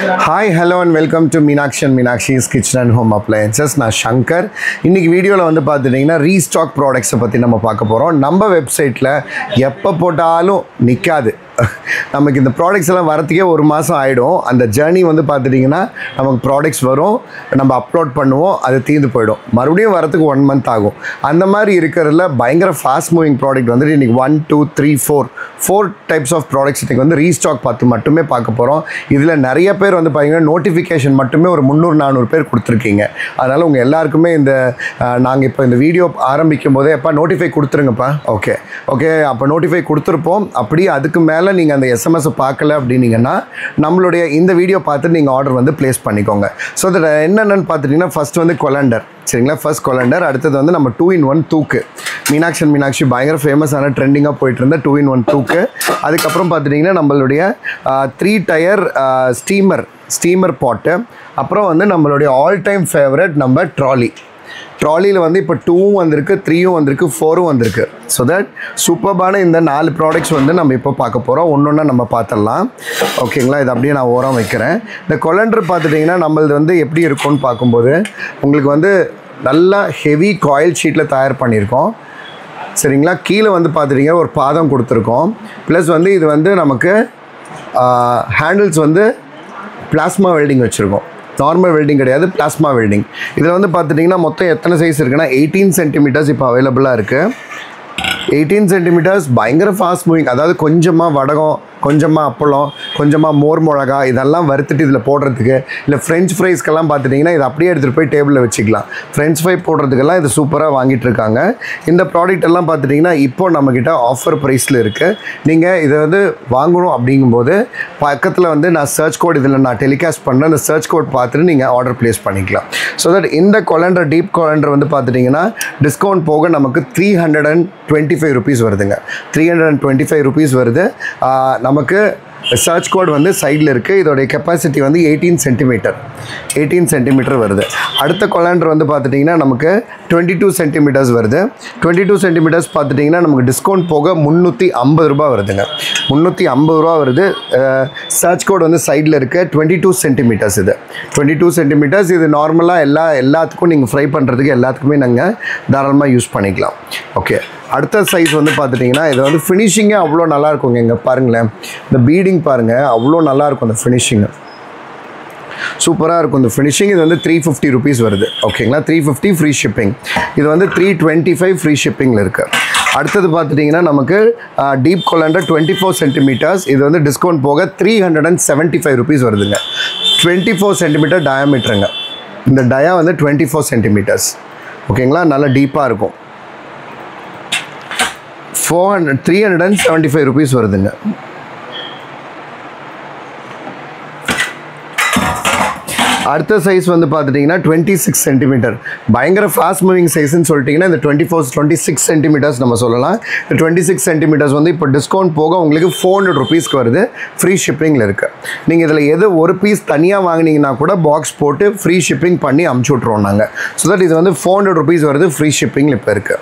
Hi, hello and welcome to Meenakshi and Meenakshi's Kitchen and Home Appliances. நான் சங்கர். இன்னைக்கு வீடியோவில் வந்து பார்த்துட்டிங்கன்னா ரீஸ்டாக் ப்ராடக்ட்ஸை பற்றி நம்ம பார்க்க போகிறோம். நம்ம வெப்சைட்டில் எப்போ போட்டாலும் நிற்காது. நமக்கு இந்த ப்ராடக்ட்ஸ் எல்லாம் வரத்துக்கே ஒரு மாதம் ஆகிடும். அந்த ஜேர்னி வந்து பார்த்துட்டிங்கன்னா நமக்கு ப்ராடக்ட்ஸ் வரும், நம்ம அப்லோட் பண்ணுவோம், அது தீர்ந்து போயிடும், மறுபடியும் வரத்துக்கு 1 month ஆகும். அந்த மாதிரி இருக்கிறதுல பயங்கர ஃபாஸ்ட் மூவிங் ப்ராடக்ட் வந்துட்டு இன்றைக்கி 1 2 3 4 டைப்ஸ் ஆஃப் ப்ராடக்ட்ஸ் இன்றைக்கி வந்து ரீஸ்டாக் பார்த்து மட்டுமே பார்க்க போகிறோம். இதில் நிறைய பேர் வந்து பார்த்தீங்கன்னா நோட்டிஃபிகேஷன் மட்டுமே ஒரு 300-400 பேர் கொடுத்துருக்கீங்க. அதனால் உங்கள் எல்லாருக்குமே இந்த நாங்கள் இப்போ இந்த வீடியோ ஆரம்பிக்கும் போதே எப்போ நோட்டிஃபை கொடுத்துருங்கப்பா. ஓகே அப்போ நோட்டிஃபை கொடுத்துருப்போம். அப்படியே அதுக்கு மேலே நீங்கள் அந்த எஸ்எம்எஸை பார்க்கல அப்படின்னீங்கன்னா நம்மளுடைய இந்த வீடியோ பார்த்து நீங்கள் ஆர்டர் வந்து ப்ளேஸ் பண்ணிக்கோங்க. ஸோ அதில் என்னென்னு பார்த்துட்டிங்கன்னா ஃபஸ்ட் வந்து கொலண்டர், சரிங்களா? ஃபர்ஸ்ட் கொலண்டர், அடுத்தது வந்து நம்ம 2-in-1 தூக்கு. மீனாட்சி பயங்கர ஃபேமஸான ட்ரெண்டிங்காக போயிட்டு இருந்த 2-in-1 தூக்கு. அதுக்கப்புறம் பார்த்துட்டிங்கன்னா நம்மளுடைய 3 டயர் ஸ்டீமர் பாட்டு. அப்புறம் வந்து நம்மளுடைய ஆல் டைம் ஃபேவரட் நம்ம ட்ராலியில் வந்து இப்போ 2ம் வந்திருக்கு, 3ம் வந்திருக்கு, 4ம் வந்திருக்கு. ஸோ தட் சூப்பர்பான இந்த 4 ப்ராடக்ட்ஸ் வந்து நம்ம இப்போ பார்க்க போகிறோம். ஒன்று நம்ம பார்த்துடலாம். ஓகேங்களா? இது அப்படியே நான் ஓரம் வைக்கிறேன். இந்த கொலண்டர் பார்த்துட்டிங்கன்னா நம்மளது வந்து எப்படி இருக்கும்னு பார்க்கும்போது உங்களுக்கு வந்து நல்லா ஹெவி காயில் ஷீட்டில் தயார் பண்ணியிருக்கோம், சரிங்களா? கீழே வந்து பார்த்துட்டிங்கன்னா ஒரு பாதம் கொடுத்துருக்கோம். ப்ளஸ் வந்து இது வந்து நமக்கு ஹேண்டில்ஸ் வந்து பிளாஸ்மா வெல்டிங் வச்சுருக்கோம். நார்மல் வெல்டிங் கிடையாது, பிளாஸ்மா வெல்டிங். இதில் வந்து பார்த்துட்டிங்கன்னா மொத்தம் எத்தனை சைஸ் இருக்குன்னா 18 centimeters இப்போ அவைலபிளாக இருக்குது. 18 centimeters பயங்கர ஃபாஸ்ட் மூவிங். அதாவது கொஞ்சமாக வடகம், கொஞ்சமாக அப்பளம், கொஞ்சமாக மோர் மிளகா இதெல்லாம் வறுத்துட்டு இதில் போடுறதுக்கு, இல்லை ஃப்ரெஞ்ச் ஃப்ரைஸ்க்கெல்லாம் பார்த்துட்டிங்கன்னா இது அப்படியே எடுத்துகிட்டு போய் டேபிளில் வச்சுக்கலாம். ஃப்ரெஞ்ச் ஃப்ரை போடுறதுக்கெல்லாம் இது சூப்பராக வாங்கிட்டு இருக்காங்க. இந்த ப்ராடக்ட் எல்லாம் பார்த்துட்டிங்கன்னா இப்போ நம்மக்கிட்ட ஆஃபர் ப்ரைஸில் இருக்குது. நீங்கள் இதை வந்து வாங்கணும் அப்படிங்கும்போது பக்கத்தில் வந்து நான் சர்ச் கோட் இதில் நான் டெலிகாஸ்ட் பண்ணுறேன். அந்த சர்ச் கோட் பார்த்துட்டு நீங்கள் ஆர்டர் ப்ளேஸ் பண்ணிக்கலாம். ஸோ தட் இந்த கொலண்டர், டீப் கொலண்டர் வந்து பார்த்துட்டிங்கன்னா டிஸ்கவுண்ட் போக நமக்கு 325 rupees வருதுங்க. 325 rupees வருது. நமக்கு சர்ச் கோட் வந்து சைடில் இருக்குது. இதோடைய கெப்பாசிட்டி வந்து 18 centimeter வருது. அடுத்த கொலாண்டர் வந்து பார்த்துட்டிங்கன்னா நமக்கு 22 centimeters வருது. 22 centimeters பார்த்துட்டிங்கன்னா நமக்கு டிஸ்கவுண்ட் போக 350 ரூபா வருதுங்க. 350 ரூபா வருது. சர்ச் கோட் வந்து சைடில் இருக்குது. 22 centimeters இது 22 centimeters. இது நார்மலாக எல்லாத்துக்கும் நீங்கள் ஃப்ரை பண்ணுறதுக்கு எல்லாத்துக்குமே நாங்கள் தாராளமாக யூஸ் பண்ணிக்கலாம். ஓகே, அடுத்த சைஸ் வந்து பார்த்துட்டிங்கன்னா இது வந்து ஃபினிஷிங்கே அவ்வளோ நல்லாயிருக்குங்க. இங்கே பாருங்களேன், இந்த பீடிங் பாருங்கள், அவ்வளோ நல்லாயிருக்கும் அந்த ஃபினிஷிங்கு, சூப்பராக இருக்கும் இந்த ஃபினிஷிங். இது வந்து 350 rupees வருது. ஓகேங்களா? 350 ஃப்ரீ ஷிப்பிங். இது வந்து 325 ஃப்ரீ ஷிப்பிங்கில் இருக்குது. அடுத்தது பார்த்துட்டிங்கன்னா நமக்கு டீப் கொலண்டர் 24 centimeters. இது வந்து டிஸ்கவுண்ட் போக 375 rupees வருதுங்க. 24 centimeter டயாமீட்டருங்க. இந்த டயா வந்து 24 centimeters. ஓகேங்களா? நல்லா டீப்பாக இருக்கும். 375 rupees வருதுங்க. அடுத்த சைஸ் வந்து பார்த்துட்டிங்கன்னா 26 centimeter. பயங்கர ஃபாஸ்ட் மூவிங் சைஸ்ன்னு சொல்லிட்டிங்கன்னா இந்த 26 centimeters நம்ம சொல்லலாம். இந்த 26 centimeters வந்து இப்போ டிஸ்கவுண்ட் போக உங்களுக்கு 400 rupeesக்கு வருது. ஃப்ரீ ஷிப்பிங்கில் இருக்குது. நீங்கள் இதில் எது ஒரு பீஸ் தனியாக வாங்கினீங்கன்னா கூட பாக்ஸ் போட்டு ஃப்ரீ ஷிப்பிங் பண்ணி அமுச்சு விட்ருவோம் நாங்கள். ஸோ தட் இது வந்து 400 rupees வருது. ஃப்ரீ ஷிப்பிங்கில் இப்போ இருக்குது,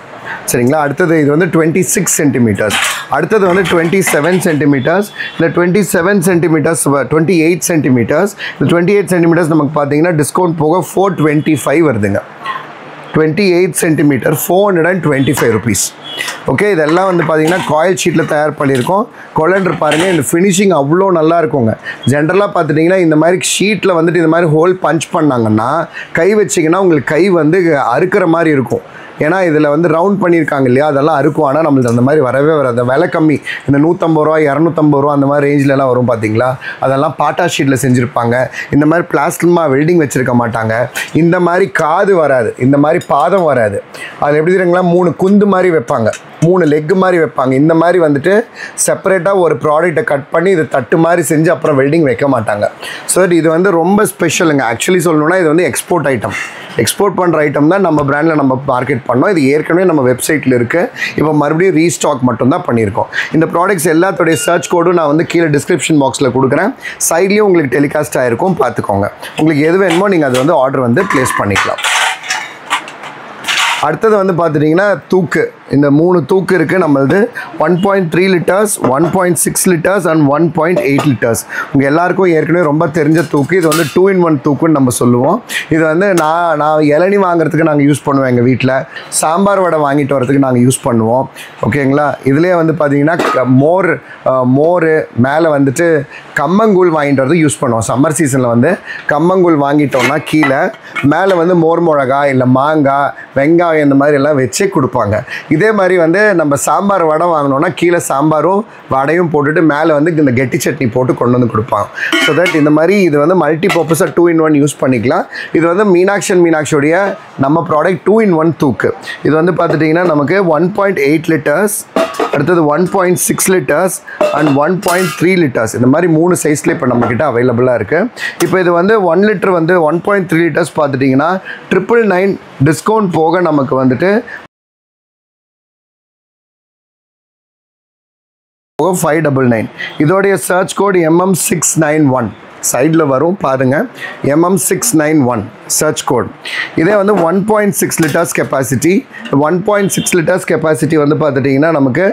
சரிங்களா? அடுத்தது இது வந்து 26 centimeters. அடுத்தது வந்து 27 centimeters. இந்த 27 centimeters 28 centimeters. இந்த 28 centimeters நமக்கு பார்த்தீங்கன்னா டிஸ்கவுண்ட் போக 425 வருதுங்க. 28 centimeter 425 rupees. ஓகே, இதெல்லாம் வந்து பார்த்தீங்கன்னா காயில் ஷீட்டில் தயார் பண்ணியிருக்கோம். கொலண்டர் பாருங்கள், இந்த ஃபினிஷிங் அவ்வளோ நல்லா இருக்குங்க. ஜென்ரலாக பார்த்துட்டிங்கன்னா இந்த மாதிரி ஷீட்டில் வந்துட்டு இந்த மாதிரி ஹோல் பஞ்ச் பண்ணாங்கன்னா கை வச்சிங்கன்னா உங்களுக்கு கை வந்து அறுக்கிற மாதிரி இருக்கும். ஏன்னா இதில் வந்து ரவுண்ட் பண்ணியிருக்காங்க இல்லையா, அதெல்லாம் அறுக்கும். ஆனால் நம்மளுக்கு அந்த மாதிரி வரவே வராது. விலை கம்மி, இந்த 150 ரூபா 250 ரூபா அந்த மாதிரி ரேஞ்சிலலாம் வரும் பார்த்தீங்களா. அதெல்லாம் பாட்டா ஷீட்டில் செஞ்சுருப்பாங்க. இந்த மாதிரி பிளாஸ்டிமா வெல்டிங் வச்சுருக்க மாட்டாங்க. இந்த மாதிரி காது வராது, இந்த மாதிரி பாதம் வராது. அதில் எப்படி தெரியுங்களா, 3 குந்து மாதிரி வைப்பாங்க, 3 லெக்கு மாதிரி வைப்பாங்க. இந்த மாதிரி வந்துட்டு செப்பரேட்டாக ஒரு ப்ராடக்ட்டை கட் பண்ணி இது தட்டு மாதிரி செஞ்சு அப்புறம் வெல்டிங் வைக்க மாட்டாங்க. ஸோ இது வந்து ரொம்ப ஸ்பெஷலுங்க. ஆக்சுவலி சொல்லணுன்னா இது வந்து எக்ஸ்போர்ட் பண்ணுற ஐட்டம் தான் நம்ம பிராண்டில் நம்ம மார்க்கெட் பண்ணோம். இது ஏற்கனவே நம்ம வெப்சைட்டில் இருக்குது. இப்போ மறுபடியும் ரீஸ்டாக் மட்டும்தான் பண்ணியிருக்கோம். இந்த ப்ராடக்ட்ஸ் எல்லாத்தோடைய சர்ச் கோடும் நான் வந்து கீழே டிஸ்கிரிப்ஷன் பாக்ஸில் கொடுக்குறேன். சைட்லேயும் உங்களுக்கு டெலிகாஸ்ட் ஆகிருக்கும், பார்த்துக்கோங்க. உங்களுக்கு எது வேணுமோ நீங்கள் அது வந்து ஆர்டர் வந்து ப்ளேஸ் பண்ணிக்கலாம். அடுத்தது வந்து பார்த்துட்டிங்கன்னா தூக்கு. இந்த 3 தூக்கு இருக்குது நம்மளது. 1.3 லிட்டர்ஸ், 1.6 லிட்டர்ஸ் அண்ட் 1.8 லிட்டர்ஸ். உங்கள் எல்லாருக்கும் ஏற்கனவே ரொம்ப தெரிஞ்ச தூக்கு. இது வந்து 2-in-1 தூக்குன்னு நம்ம சொல்லுவோம். இது வந்து நான் இளநி வாங்குறதுக்கு நாங்கள் யூஸ் பண்ணுவோம். எங்கள் வீட்டில் சாம்பார் வடை வாங்கிட்டு வரதுக்கு நாங்கள் யூஸ் பண்ணுவோம். ஓகேங்களா? இதுலேயே வந்து பார்த்தீங்கன்னா மோர் மேலே வந்துட்டு கம்மங்கூழ் வாங்கிட்டு வரது யூஸ் பண்ணுவோம். சம்மர் சீசனில் வந்து கம்மங்கூழ் வாங்கிட்டோம்னா கீழே மேலே வந்து மோர் மிளகா இல்லை மாங்காய் வெங்காயம் இந்த மாதிரி எல்லாம் வச்சு கொடுப்பாங்க. இதே மாதிரி வந்து நம்ம சாம்பார் வடை வாங்கினோன்னா கீழே சாம்பாரும் வடையும் போட்டுட்டு மேலே வந்து இந்த கெட்டி சட்னி போட்டு கொண்டு வந்து கொடுப்பாங்க. ஸோ தட் இந்த மாதிரி இது வந்து மல்டி பர்பஸாக 2-in-1 யூஸ் பண்ணிக்கலாம். இது வந்து மீனாட்சியோடைய நம்ம ப்ராடக்ட் 2-in-1 தூக்கு. இது வந்து பார்த்துட்டிங்கன்னா நமக்கு 1.8 லிட்டர்ஸ், அடுத்தது 1.6 லிட்டர்ஸ் அண்ட் 1.3 லிட்டர்ஸ். இந்த மாதிரி 3 சைஸில் இப்போ நம்மக்கிட்ட அவைலபிளாக இருக்குது. இப்போ இது வந்து 1 லிட்டர் வந்து 1.3 லிட்டர்ஸ் பார்த்துட்டிங்கன்னா 999 டிஸ்கவுண்ட் போக நமக்கு வந்துட்டு 599. இதோடைய சர்ச் கோட் MM691 சைடில் வரும் பாருங்கள். MM691 search code. இதே வந்து 1.6 லிட்டர்ஸ் கெப்பாசிட்டி. 1.6 லிட்டர்ஸ் கெப்பாசிட்டி வந்து பார்த்துட்டிங்கன்னா நமக்கு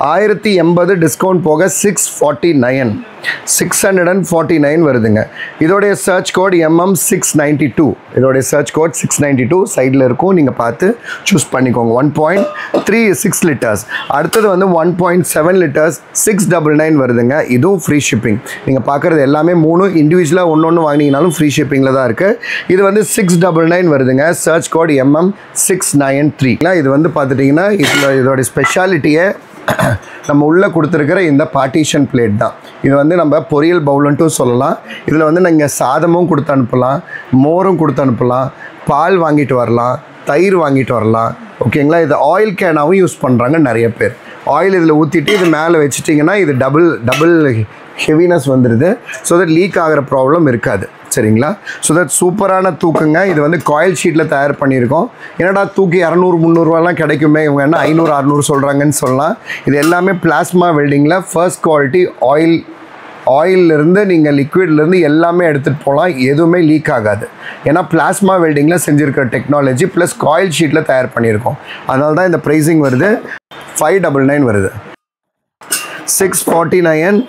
1080 டிஸ்கவுண்ட் போக 649 வருதுங்க. இதோடைய சர்ச் கோட் MM692. இதோடைய சர்ச் கோட் 692 சைடில் இருக்கும். நீங்கள் பார்த்து சூஸ் பண்ணிக்கோங்க. 1.36 லிட்டர்ஸ். அடுத்தது வந்து 1.7 லிட்டர்ஸ் 699 வருதுங்க. இதுவும் ஃப்ரீ ஷிப்பிங். நீங்கள் பார்க்குறது எல்லாமே 3 இண்டிவிஜுவலாக ஒன்று வாங்கினீங்கனாலும் ஃப்ரீ ஷிப்பிங்கில் தான் இருக்குது. இது வந்து 699 வருதுங்க. Search code MM693. இது வந்து பார்த்துட்டிங்கன்னா இதோடைய ஸ்பெஷாலிட்டியே நம்ம உள்ளே கொடுத்துருக்கிற இந்த பார்ட்டிஷன் பிளேட் தான். இது வந்து நம்ம பொரியல் பவுலுன்ட்டும் சொல்லலாம். இதில் வந்து நீங்கள் சாதமும் கொடுத்து அனுப்பலாம், மோரும் கொடுத்து அனுப்பலாம், பால் வாங்கிட்டு வரலாம், தயிர் வாங்கிட்டு வரலாம். ஓகேங்களா? இது ஆயில் கேனாகவும் யூஸ் பண்ணுறாங்க நிறைய பேர். ஆயில் இதில் ஊற்றிட்டு இது மேலே வச்சுட்டிங்கன்னா இது டபுள் ஹெவினஸ் வந்துடுது. ஸோ தட் லீக் ஆகிற ப்ராப்ளம் இருக்காது. சரிங்களா? ஸோ தட் சூப்பரான தூக்குங்க. இது வந்து காயில் ஷீட்டில் தயார் பண்ணியிருக்கோம். என்னடா தூக்கி 200-300 கிடைக்குமே, இவங்க என்ன 500-600 சொல்கிறாங்கன்னு சொல்லலாம். இது எல்லாமே பிளாஸ்மா வெல்டிங்கில் ஃபர்ஸ்ட் குவாலிட்டி ஆயிலிருந்து நீங்கள் லிக்விட்லேருந்து எல்லாமே எடுத்துகிட்டு போகலாம். எதுவுமே லீக் ஆகாது. ஏன்னா பிளாஸ்மா வெல்டிங்கில் செஞ்சுருக்கிற டெக்னாலஜி ப்ளஸ் காயில் ஷீட்டில் தயார் பண்ணியிருக்கோம். அதனால தான் இந்த ப்ரைஸிங் வருது. 599 வருது. 649,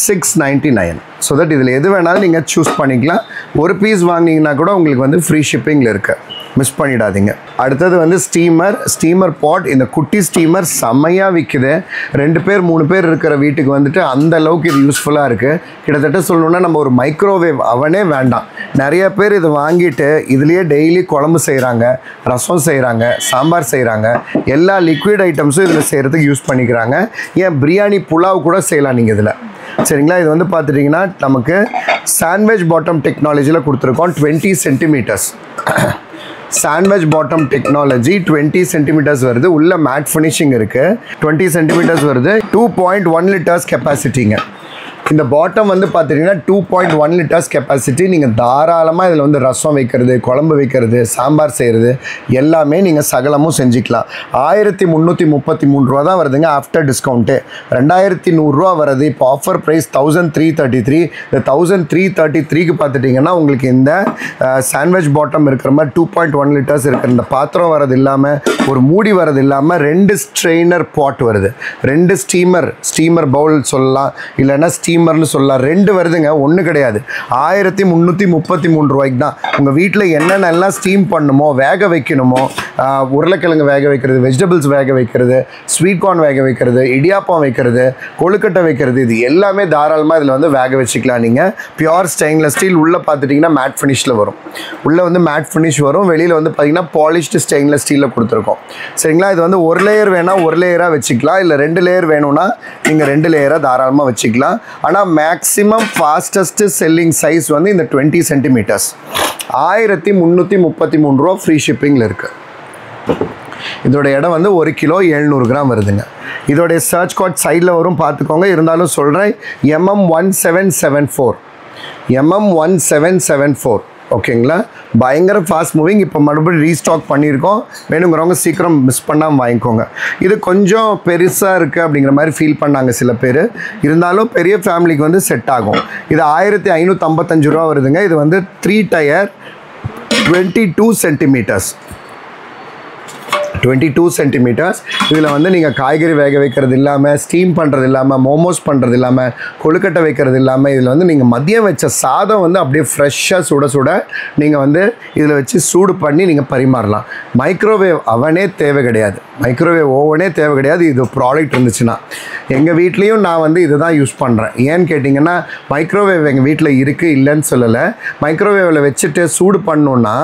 699. ஸோ தட் இதில் எது வேணாலும் நீங்கள் சூஸ் பண்ணிக்கலாம். ஒரு பீஸ் வாங்கினீங்கன்னா கூட உங்களுக்கு வந்து ஃப்ரீ ஷிப்பிங்கில் இருக்குது. மிஸ் பண்ணிடாதீங்க. அடுத்தது வந்து ஸ்டீமர் பாட். இந்த குட்டி ஸ்டீமர் செம்மையாக விற்குது. 2 பேர் 3 பேர் இருக்கிற வீட்டுக்கு வந்துட்டு அந்த அளவுக்கு இது யூஸ்ஃபுல்லாக இருக்குது. கிட்டத்தட்ட சொல்லணுன்னா நம்ம ஒரு மைக்ரோவேவ் அவனே வேண்டாம். நிறைய பேர் இது வாங்கிட்டு இதுலேயே டெய்லி குழம்பு செய்கிறாங்க, ரசம் செய்கிறாங்க, சாம்பார் செய்கிறாங்க. எல்லா லிக்விட் ஐட்டம்ஸும் இதில் செய்கிறதுக்கு யூஸ் பண்ணிக்கிறாங்க. ஏன் பிரியாணி புலாவ் கூட செய்யலாம் நீங்கள் இதில். சரிங்களா? இது வந்து பார்த்துட்டிங்கன்னா நமக்கு சாண்ட்விச் பாட்டம் டெக்னாலஜியில் கொடுத்துருக்கோம். 20 centimetres sandwich bottom technology 20 centimetres வருது. உள்ள மேட் ஃபினிஷிங் இருக்குது. 20 சென்டிமீட்டர்ஸ் வருது. 2.1 லிட்டர்ஸ் கெப்பாசிட்டிங்க. இந்த பாட்டம் வந்து பார்த்துட்டிங்கன்னா 2.1 லிட்டர்ஸ் கெப்பாசிட்டி. நீங்கள் தாராளமாக இதில் வந்து ரசம் வைக்கிறது, குழம்பு வைக்கிறது, சாம்பார் செய்கிறது எல்லாமே நீங்கள் சகலமும் செஞ்சுக்கலாம். 1333 ரூபா தான் வருதுங்க ஆஃப்டர் டிஸ்கவுண்ட்டு. 2100 வருது. இப்போ ஆஃபர் ப்ரைஸ் 1333. இந்த 1333க்கு பார்த்துட்டிங்கன்னா உங்களுக்கு இந்த சாண்ட்விச் பாட்டம் இருக்கிற மாதிரி 2.1 லிட்டர்ஸ் இருக்கிற இந்த பாத்திரம் வரது இல்லாமல், ஒரு மூடி வரது இல்லாமல் 2 ஸ்ட்ரெயினர் பாட் வருது. 2 ஸ்டீமர் பவுல் சொல்லலாம், இல்லைன்னா ஸ்டீமர்னு சொல்லலாம். 2 வருதுங்க, ஒன்று கிடையாது. 1333 ரூபாய்க்கு தான். உங்கள் வீட்டில் என்னென்னலாம் ஸ்டீம் பண்ணுமோ, வேக வைக்கணுமோ, உருளைக்கிழங்கு வேக வைக்கிறது, வெஜிடபிள்ஸ் வேக வைக்கிறது, ஸ்வீட் கார்ன் வேக வைக்கிறது, இடியாப்பம் வைக்கிறது, கொழுக்கட்டை வைக்கிறது, இது எல்லாமே தாராளமாக இதில் வந்து வேக வச்சுக்கலாம். நீங்கள் பியூர் ஸ்டெயின்லெஸ் ஸ்டீல். உள்ளே பார்த்துட்டிங்கன்னா மேட் ஃபினிஷில் வரும். உள்ளே வந்து மேட் ஃபினிஷ் வரும். வெளியில் வந்து பார்த்திங்கன்னா பாலிஷ்டு ஸ்டெயின்லெஸ் ஸ்டீலில் கொடுத்துருக்கோம். சரிங்களா? இது வந்து ஒரு லேயர் வேணால் ஒரு லேயராக வச்சுக்கலாம், இல்லை 2 லேயர் வேணும்னா நீங்கள் 2 லேயராக தாராளமாக வச்சுக்கலாம். ஆனால் மேக்ஸிமம் ஃபாஸ்டஸ்ட் செல்லிங் சைஸ் வந்து இந்த 20 சென்டிமீட்டர்ஸ். 1333 ரூபா ஃப்ரீ ஷிப்பிங்கில் இருக்குது. இதோட இடம் வந்து 1 கிலோ 700 கிராம் வருதுங்க. இதோடைய சர்ச் கோட் சைடில் வரும், பார்த்துக்கோங்க. இருந்தாலும் சொல்கிறேன், MM1774. MM1774. ஓகேங்களா? பயங்கர ஃபாஸ்ட் மூவிங். இப்போ மறுபடியும் ரீஸ்டாக் பண்ணியிருக்கோம். வேணுங்கிறவங்க சீக்கிரம் மிஸ் பண்ணாமல் வாங்கிக்கோங்க. இது கொஞ்சம் பெருசாக இருக்குது அப்படிங்கிற மாதிரி ஃபீல் பண்ணாங்க சில பேர். இருந்தாலும் பெரிய ஃபேமிலிக்கு வந்து செட் ஆகும். இது 1555 ரூபா வருதுங்க. இது வந்து 3 டயர் 22 சென்டிமீட்டர்ஸ். 22 சென்டிமீட்டர்ஸ். இதில் வந்து நீங்கள் காய்கறி வேக வைக்கிறது இல்லாமல், ஸ்டீம் பண்ணுறது இல்லாமல், மோமோஸ் பண்ணுறது இல்லாமல், கொழுக்கட்டை வைக்கிறது இல்லாமல், இதில் வந்து நீங்கள் மதியம் வச்ச சாதம் வந்து அப்படியே ஃப்ரெஷ்ஷாக சுட சுட நீங்கள் வந்து இதில் வச்சு சூடு பண்ணி நீங்கள் பரிமாறலாம். மைக்ரோவேவ் அவனே தேவை கிடையாது, மைக்ரோவேவ் ஓவனே தேவை கிடையாது. இது ப்ராடக்ட் இருந்துச்சுன்னா எங்கள் வீட்லேயும் நான் வந்து இது தான் யூஸ் பண்ணுறேன். ஏன்னு கேட்டிங்கன்னா மைக்ரோவேவ் எங்கள் வீட்டில் இருக்குது, இல்லைன்னு சொல்லலை. மைக்ரோவேவில் வச்சுட்டு சூடு பண்ணோன்னா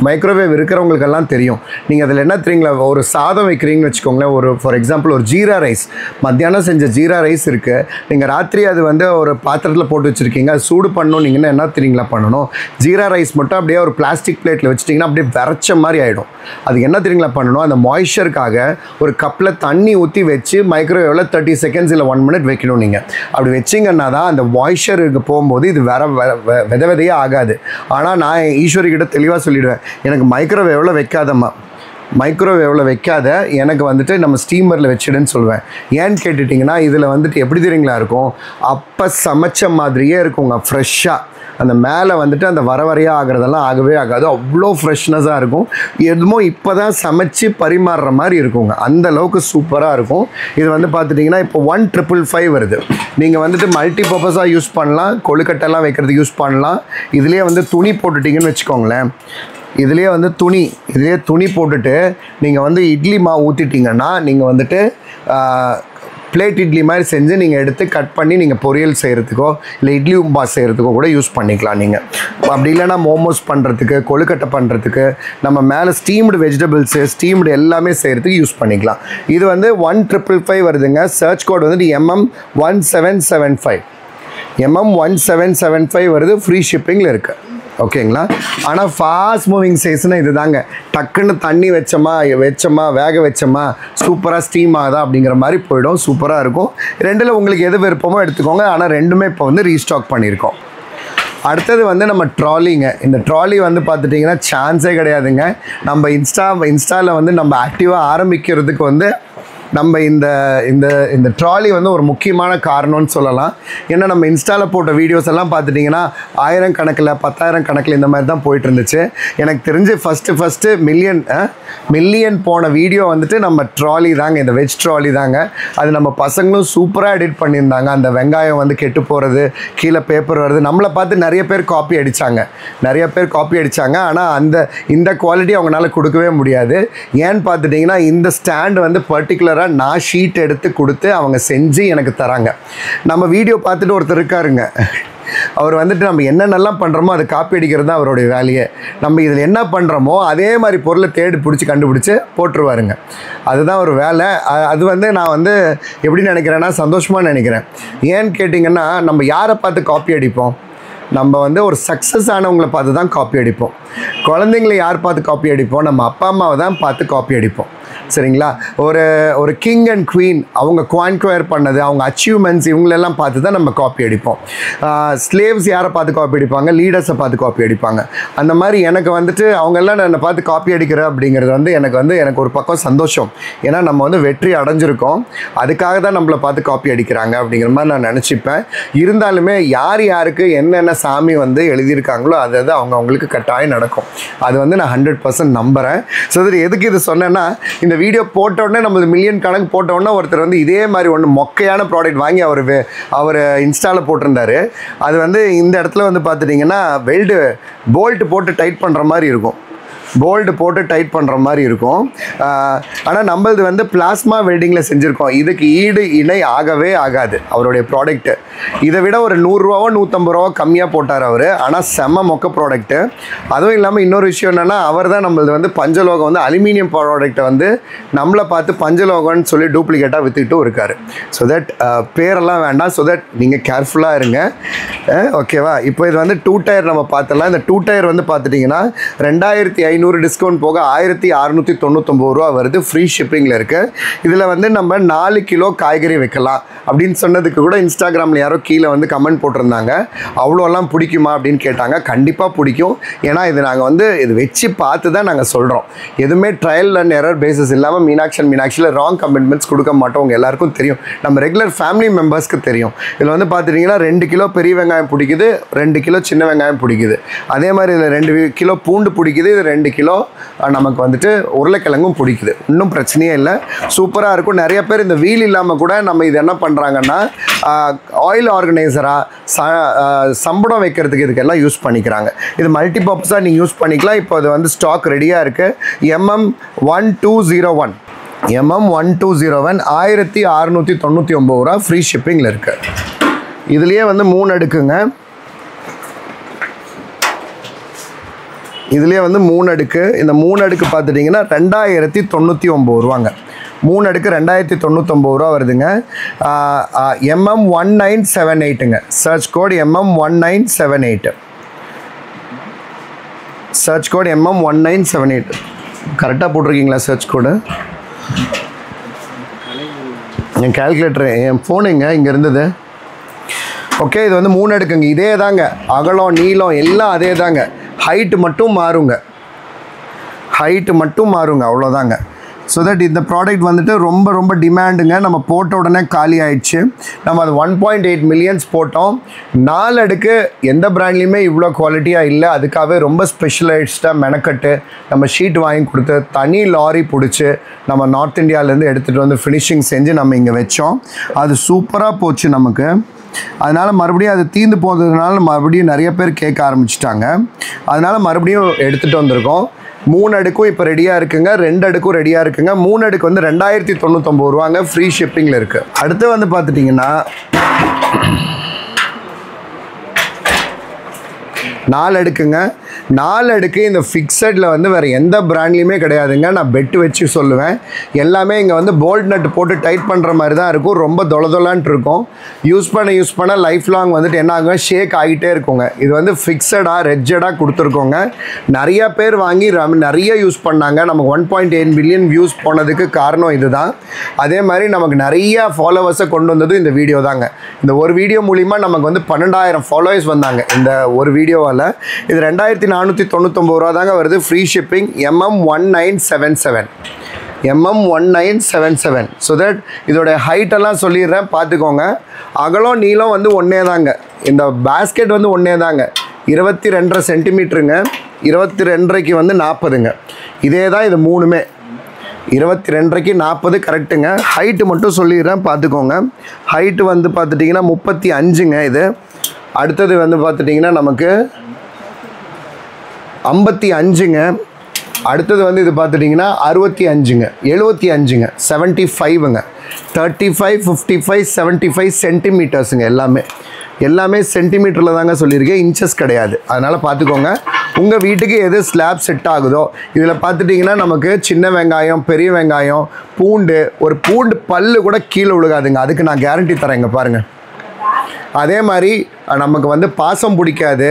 மைக்ரோவேவ் இருக்கிறவங்களுக்கெல்லாம் தெரியும். நீங்கள் அதில் என்ன தெரியுங்களா, ஒரு சாதம் வைக்கிறீங்கன்னு வச்சுக்கோங்களேன். ஒரு ஃபார் எக்ஸாம்பிள் ஒரு ஜீரா ரைஸ், மத்தியானம் செஞ்ச ஜீரா ரைஸ் இருக்குது. நீங்கள் ராத்திரி அது வந்து ஒரு பாத்திரத்தில் போட்டு வச்சுருக்கீங்க, அது சூடு பண்ணணும். நீங்கள் என்ன தெரியுங்களா பண்ணணும், ஜீரா ரைஸ் மட்டும் அப்படியே ஒரு பிளாஸ்டிக் பிளேட்டில் வச்சுட்டிங்கன்னா அப்படியே விரைச்ச மாதிரி ஆகிடும். அதுக்கு என்ன தெரியுங்களா பண்ணணும், அந்த மாய்ஸ்சருக்காக ஒரு கப்பில் தண்ணி ஊற்றி வச்சு மைக்ரோவேவில் 30 செகண்ட்ஸ் இல்லை 1 மினிட் வைக்கணும். நீங்கள் அப்படி வச்சிங்கன்னா தான் அந்த மாய்ஸ்சருக்கு போகும்போது இது வித விதையே ஆகாது. ஆனால் நான் ஈஸ்வரிக்கிட்ட தெளிவாக சொல்லிவிடுவேன், எனக்கு மைக்ரோவேவில் வைக்காதம்மா, மைக்ரோவேவில் வைக்காத, எனக்கு வந்துட்டு நம்ம ஸ்டீமரில் வச்சிடுன்னு சொல்லுவேன். ஏன்னு கேட்டுட்டிங்கன்னா இதில் வந்துட்டு எப்படி தெரியுங்களா இருக்கும், அப்போ சமைச்ச மாதிரியே இருக்குங்க, ஃப்ரெஷ்ஷாக. அந்த மேலே வந்துட்டு அந்த வரையாக ஆகிறதெல்லாம் ஆகவே ஆகாது, அவ்வளோ ஃப்ரெஷ்னஸாக இருக்கும். எதுமோ இப்போ தான் சமைச்சு பரிமாறுற மாதிரி இருக்குங்க, அந்த அளவுக்கு சூப்பராக இருக்கும். இது வந்து பார்த்துட்டிங்கன்னா இப்போ 1555 வருது. நீங்கள் வந்துட்டு மல்டி பர்பஸாக யூஸ் பண்ணலாம், கொழுக்கட்டைலாம் வைக்கிறதுக்கு யூஸ் பண்ணலாம். இதுலேயே வந்து துணி போட்டுட்டிங்கன்னு வச்சுக்கோங்களேன், இதுலேயே வந்து துணி போட்டுட்டு நீங்கள் வந்து இட்லி மாவு ஊற்றிட்டிங்கன்னா நீங்கள் வந்துட்டு பிளேட் இட்லி மாதிரி செஞ்சு நீங்கள் எடுத்து கட் பண்ணி நீங்கள் பொரியல் செய்கிறதுக்கோ இல்லை இட்லி உம்பா செய்கிறதுக்கோ கூட யூஸ் பண்ணிக்கலாம். நீங்கள் அப்படி இல்லைனா மோமோஸ் பண்ணுறதுக்கு, கொழுக்கட்டை பண்ணுறதுக்கு, நம்ம மேலே ஸ்டீம்டு வெஜிடபிள்ஸு, ஸ்டீம்டு எல்லாமே செய்கிறதுக்கு யூஸ் பண்ணிக்கலாம். இது வந்து 1555 வருதுங்க. சர்ச் கோட் வந்துட்டு MM1775, MM1775 வருது, ஃப்ரீ ஷிப்பிங்கில் இருக்குது. ஓகேங்களா. ஆனால் ஃபாஸ்ட் மூவிங் சைஸ்னால் இது தாங்க, டக்குன்னு தண்ணி வச்சோமா வேக வச்சோமா சூப்பராக ஸ்டீம் ஆகுதா அப்படிங்கிற மாதிரி போயிடும், சூப்பராக இருக்கும். ரெண்டில் உங்களுக்கு எது விருப்பமோ எடுத்துக்கோங்க. ஆனால் ரெண்டுமே இப்போ வந்து ரீஸ்டாக் பண்ணியிருக்கோம். அடுத்தது வந்து நம்ம ட்ராலிங்க. இந்த ட்ராலி வந்து பார்த்துட்டிங்கன்னா சான்ஸே கிடையாதுங்க. நம்ம இன்ஸ்டாவில் வந்து நம்ம ஆக்டிவாக ஆரம்பிக்கிறதுக்கு வந்து நம்ம இந்த ட்ராலி வந்து ஒரு முக்கியமான காரணம்னு சொல்லலாம். ஏன்னா நம்ம இன்ஸ்டாவில் போட்ட வீடியோஸ் எல்லாம் பார்த்துட்டிங்கன்னா 1000 கணக்கில் 10,000 கணக்கில் இந்த மாதிரி தான் போயிட்டு இருந்துச்சு. எனக்கு தெரிஞ்சு ஃபஸ்ட்டு மில்லியன் போன வீடியோ வந்துட்டு நம்ம ட்ராலி தாங்க, இந்த வெஜ் ட்ராலி தாங்க. அது நம்ம பசங்களும் சூப்பராக எடிட் பண்ணியிருந்தாங்க. அந்த வெங்காயம் வந்து கெட்டு போகிறது, கீழே பேப்பர் வருது, நம்மளை பார்த்து நிறைய பேர் காப்பி அடித்தாங்க. ஆனால் இந்த குவாலிட்டி அவங்களால கொடுக்கவே முடியாது. ஏன்னு பார்த்துட்டிங்கன்னா இந்த ஸ்டாண்ட் வந்து பர்டிகுலராக நான் ஷீட் எடுத்து கொடுத்து அவங்க செஞ்சு எனக்கு தராங்க. நம்ம வீடியோ பார்த்துட்டு ஒருத்தர் இருக்காருங்க, அவர் வந்துட்டு நம்ம என்னென்னலாம் பண்ணுறோமோ அதை காப்பி அடிக்கிறது தான் அவருடைய வேலையே. நம்ம இதில் என்ன பண்ணுறோமோ அதே மாதிரி பொருளை கண்டுபிடிச்சி போட்டுருவாருங்க. அதுதான் ஒரு வேலை. அது வந்து நான் வந்து எப்படி நினைக்கிறேன்னா சந்தோஷமாக நினைக்கிறேன். ஏன்னு கேட்டிங்கன்னா நம்ம யாரை பார்த்து காப்பி அடிப்போம், நம்ம வந்து ஒரு சக்ஸஸ் ஆனவங்களை பார்த்து தான் காப்பி அடிப்போம். குழந்தைங்களை யார் பார்த்து காப்பி அடிப்போம், நம்ம அப்பா அம்மாவை தான் பார்த்து காப்பி அடிப்போம். சரிங்களா. ஒரு கிங் அண்ட் குவீன் அவங்க குவான்குயர் பண்ணது, அவங்க அச்சீவ்மெண்ட்ஸ், இவங்களெல்லாம் பார்த்து தான் நம்ம காப்பி அடிப்போம். ஸ்லேவ்ஸ் யாரை பார்த்து காப்பி அடிப்பாங்க, லீடர்ஸை பார்த்து காப்பி அடிப்பாங்க. அந்த மாதிரி எனக்கு வந்துட்டு அவங்கெல்லாம் என்னை பார்த்து காப்பி அடிக்கிற அப்படிங்கிறது வந்து எனக்கு ஒரு பக்கம் சந்தோஷம். ஏன்னா நம்ம வந்து வெற்றி அடைஞ்சிருக்கோம், அதுக்காக தான் நம்மளை பார்த்து காப்பி அடிக்கிறாங்க அப்படிங்கிற மாதிரி நான் நினச்சிப்பேன். இருந்தாலுமே யாருக்கு என்னென்ன சாமி வந்து எழுதியிருக்காங்களோ அது அவங்களுக்கு கட்டாயம் நடக்கும். அது வந்து நான் 100% நம்புகிறேன். ஸோ எதுக்கு இது சொன்னேன்னா, இந்த வீடியோ போட்ட உடனே நம்ம மில்லியன் கணக்கு போட்ட உடனே ஒருத்தர் வந்து இதே மாதிரி ஒன்று மொக்கையான ப்ராடக்ட் வாங்கி அவர் இன்ஸ்டாவில் போட்டிருந்தாரு. அது வந்து இந்த இடத்துல வந்து பார்த்துட்டிங்கன்னா போல்ட் போட்டு டைட் பண்ணுற மாதிரி இருக்கும், ஆனால் நம்மளது வந்து பிளாஸ்மா வெல்டிங்கில் செஞ்சுருக்கோம். இதுக்கு இணை ஆகவே ஆகாது அவருடைய ப்ராடக்ட்டு. இதை விட ஒரு 100 ரூபாவோ 150 ரூபாவோ கம்மியாக போட்டார் அவர். ஆனால் செம்ம மொக்க ப்ராடக்ட்டு. அதுவும் இல்லாமல் இன்னொரு விஷயம் என்னென்னா, அவர் தான் நம்மளது வந்து பஞ்சலோகம் வந்து அலுமினியம் ப்ராடக்ட்டை வந்து நம்மளை பார்த்து பஞ்சலோகம்னு சொல்லி டூப்ளிகேட்டாக விற்றுக்கிட்டும் இருக்கார். ஸோ தட் பேரெல்லாம் வேண்டாம். ஸோ தட் நீங்கள் கேர்ஃபுல்லாக இருங்க. ஓகேவா. இப்போ இது வந்து 2 டயர் நம்ம பார்த்துடலாம். இந்த 2 டயர் வந்து பார்த்துட்டிங்கன்னா 2500 டிஸ்கவுண்ட் போக 1699 ரூபா வருது, ஃப்ரீ ஷிப்பிங்கில் இருக்குது. இதில் வந்து நம்ம 4 கிலோ காய்கறி வைக்கலாம் அப்படின்னு சொன்னதுக்கு கூட இன்ஸ்டாகிராமில் யாரோ கீழே வந்து கமெண்ட் போட்டிருந்தாங்க. அவ்வளோலாம் பிடிக்குமா அப்படின்னு கேட்டாங்க. கண்டிப்பாக பிடிக்கும். ஏன்னா இது நாங்கள் வந்து இது வச்சு பார்த்து தான் நாங்கள் சொல்கிறோம். எதுவுமே ட்ரையல் அண்ட் எரர் பேசிஸ் இல்லாமல் மீனாட்சியில் ராங் கமிட்மெண்ட்ஸ் கொடுக்க மாட்டோம். உங்கள் எல்லாருக்கும் தெரியும், நம்ம ரெகுலர் ஃபேமிலி மெம்பர்ஸ்க்கு தெரியும். இதில் வந்து பார்த்துட்டிங்கன்னா 2 கிலோ பெரிய வெங்காயம் பிடிக்குது, 2 கிலோ சின்ன வெங்காயம் பிடிக்குது. அதே மாதிரி இதில் 2 கிலோ பூண்டு பிடிக்குது, இது 2 கிலோ நமக்கு வந்துட்டு உருளைக்கிழங்கும் பிடிக்குது. இன்னும் பிரச்சனையே இல்லை, சூப்பராக இருக்கும். நிறைய பேர் இந்த வீல் இல்லாமல் கூட நம்ம இது என்ன பண்ணுறாங்கன்னா ஆயில் ஆர்கனைசராக சம்பளம் வைக்கிறதுக்கு இதுக்கெல்லாம் யூஸ் பண்ணிக்கிறாங்க. இது மல்டி பர்பஸாக நீங்கள் யூஸ் பண்ணிக்கலாம். இப்போ அது வந்து ஸ்டாக் ரெடியாக இருக்குது. MM1201 MM1201 1699 ரூபா ஃப்ரீ ஷிப்பிங்கில் இருக்குது. இதுலேயே வந்து 3 அடுக்குங்க. இதுலேயே வந்து 3 அடுக்கு. இந்த 3 அடுக்கு பார்த்துட்டிங்கன்னா 2099 ரூபாங்க. 3 அடுக்கு 2099 ரூபா வருதுங்க. MM1978ங்க. Search code MM1978. Search code MM1978. கரெக்டாக போட்டிருக்கீங்களா சர்ச் கோடு? என் கால்குலேட்டர் என் ஃபோனுங்க இங்கே இருந்தது. ஓகே, இது வந்து 3 அடுக்குங்க. இதே தாங்க, அகலம் நீளம் எல்லாம் அதே தாங்க. ஹைட்டு மட்டும் மாறுங்க, அவ்வளோதாங்க. ஸோ தட் இந்த ப்ராடக்ட் வந்துட்டு ரொம்ப ரொம்ப டிமாண்டுங்க. நம்ம போட்ட உடனே காலி ஆயிடுச்சு. நம்ம அது 1.8 மில்லியன்ஸ் போட்டோம். 4 அடுக்கு எந்த பிராண்ட்லேயுமே இவ்வளோ குவாலிட்டியாக இல்லை. அதுக்காகவே ரொம்ப ஸ்பெஷலைஸ்டாக மெனக்கட்டு நம்ம ஷீட் வாங்கி கொடுத்து தனி லாரி பிடிச்சி நம்ம நார்த் இந்தியாவிலேருந்து எடுத்துகிட்டு வந்து ஃபினிஷிங் செஞ்சு நம்ம இங்கே வச்சோம். அது சூப்பராக போச்சு நமக்கு. அதனால் மறுபடியும் அது தீர்ந்து போனதுனால மறுபடியும் நிறைய பேர் கேட்க ஆரம்பிச்சிட்டாங்க. அதனால் மறுபடியும் எடுத்துகிட்டு வந்திருக்கோம். 3 அடுக்கும் இப்போ ரெடியாக இருக்குங்க. 2 அடுக்கும் ரெடியாக இருக்குங்க. 3 அடுக்கு வந்து 2099 ரூபாங்க, ஃப்ரீ ஷிப்பிங்கில் இருக்குது. அடுத்து வந்து பார்த்துட்டிங்கன்னா 4 அடுக்குங்க. 4 அடுக்கு இந்த ஃபிக்ஸடில் வந்து வேறு எந்த பிராண்ட்லேயுமே கிடையாதுங்க. நான் பெட்டு வச்சு சொல்லுவேன். எல்லாமே இங்கே வந்து போல்ட் நட்டு போட்டு டைட் பண்ணுற மாதிரி தான் இருக்கும். ரொம்ப தொலைதொலான்ட்டு இருக்கும். யூஸ் பண்ண லைஃப் லாங் வந்துட்டு என்ன ஆகும், ஷேக் ஆகிட்டே இருக்குங்க. இது வந்து ஃபிக்ஸடாக ரெட்ஜடாக கொடுத்துருக்கோங்க. நிறைய பேர் வாங்கி நிறைய யூஸ் பண்ணாங்க. நமக்கு 1.8 பில்லியன் வியூஸ் போனதுக்கு காரணம் இது தான். அதே மாதிரி நமக்கு நிறைய ஃபாலோவர்ஸை கொண்டு வந்தது இந்த வீடியோ தாங்க. இந்த ஒரு வீடியோ மூலிமா நமக்கு வந்து 12,000 ஃபாலோவர்ஸ் வந்தாங்க இந்த ஒரு வீடியோவால். இது 2499 ரூபா தாங்க வருது, free shipping. MM1977. So that இதோட ஹைட்டெல்லாம் சொல்லிடுறேன், பார்த்துக்கோங்க. அகலம் நீளம் வந்து ஒன்றே தாங்க. இந்த பேஸ்கெட் வந்து ஒன்றே தாங்க. 22.5 சென்டிமீட்டருங்க. 22.5க்கு வந்து 40ங்க. இதே தான் இது மூணுமே. 22.5க்கு 40 கரெக்டுங்க. ஹைட்டு மட்டும் சொல்லிடுறேன், பார்த்துக்கோங்க. ஹைட்டு வந்து பார்த்துட்டிங்கன்னா 35ங்க. இது அடுத்தது வந்து பார்த்துட்டிங்கன்னா நமக்கு 55ங்க. அடுத்தது வந்து இது பார்த்துட்டிங்கன்னா 65ங்க, 75ங்க, 75ங்க, 35, 55, 75 சென்டிமீட்டர்ஸுங்க. எல்லாமே சென்டிமீட்டரில் தாங்க சொல்லியிருக்கேன், இன்ச்சஸ் கிடையாது. அதனால் பார்த்துக்கோங்க, உங்கள் வீட்டுக்கு எது ஸ்லாப் செட் ஆகுதோ. இதில் பார்த்துட்டிங்கன்னா நமக்கு சின்ன வெங்காயம், பெரிய வெங்காயம், பூண்டு, ஒரு பூண்டு பல்லு கூட கீழே விழுகாதுங்க. அதுக்கு நான் கேரண்டி தரேங்க, பாருங்கள். அதே மாதிரி நமக்கு வந்து பாசம் பிடிக்காது,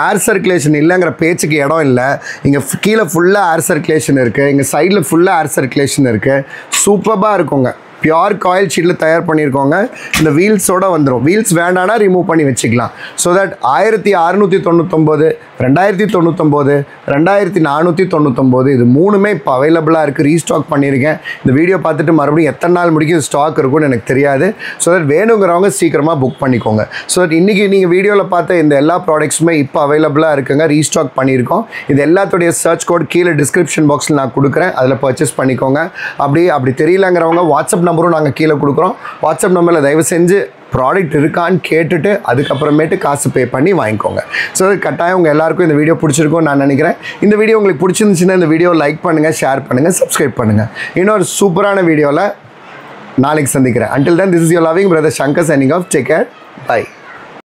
ஏர் சர்க்குலேஷன் இல்லைங்கிற பேச்சுக்கு இடம் இல்லை. இங்கே கீழே ஃபுல்லாக ஏர் சர்க்குலேஷன் இருக்குது, இங்கே சைடில் ஃபுல்லாக ஏர் சர்க்குலேஷன் இருக்குது. சூப்பராக இருக்குங்க. பியூர் காயில் ஷீட்டில் தயார் பண்ணியிருக்கோங்க. இந்த வீல்ஸோடு வந்துடும். வீல்ஸ் வேண்டானா ரிமூவ் பண்ணி வச்சுக்கலாம். ஸோ தட் 1699, 2099, 2499 இது மூணுமே இப்போ அவைலபிளாக இருக்குது. ரீஸ்டாக் பண்ணியிருக்கேன். இந்த வீடியோ பார்த்துட்டு மறுபடியும் எத்தனை நாள் முடிக்கும் ஸ்டாக் இருக்கும்னு எனக்கு தெரியாது. ஸோ தட் வேணுங்கிறவங்க சீக்கிரமாக புக் பண்ணிக்கோங்க. ஸோ தட் இன்றைக்கி நீங்கள் வீடியோவில் பார்த்த இந்த எல்லா ப்ராடக்ட்ஸுமே இப்போ அவைலபிளாக இருக்குங்க. ரீஸ்டாக் பண்ணியிருக்கோம். இது எல்லாத்துடைய சர்ச் கோட் கீழே டிஸ்கிரிப்ஷன் பாக்ஸில் நான் கொடுக்குறேன், அதில் பர்ச்சேஸ் பண்ணிக்கோங்க. அப்படி தெரியலங்கிறவங்க வாட்ஸ்அப் நம்பரும் நாங்கள் கீழே கொடுக்குறோம். வாட்ஸ்அப் நம்பரில் தயவு செஞ்சு ப்ராடக்ட் இருக்கான்னு கேட்டுட்டு அதுக்கப்புறமேட்டு காசு பே பண்ணி வாங்கிக்கோங்க. ஸோ கட்டாயம் உங்கள் எல்லாருக்கும் இந்த வீடியோ பிடிச்சிருக்கும்னு நான் நினைக்கிறேன். இந்த வீடியோ உங்களுக்கு பிடிச்சிருந்துச்சுன்னா இந்த வீடியோ லைக் பண்ணுங்கள், ஷேர் பண்ணுங்கள், சப்ஸ்கிரைப் பண்ணுங்கள். இன்னொரு சூப்பரான வீடியோவில் நாளைக்கு சந்திக்கிறேன். Until then, this is your loving brother Shankar signing off. Take care. Bye.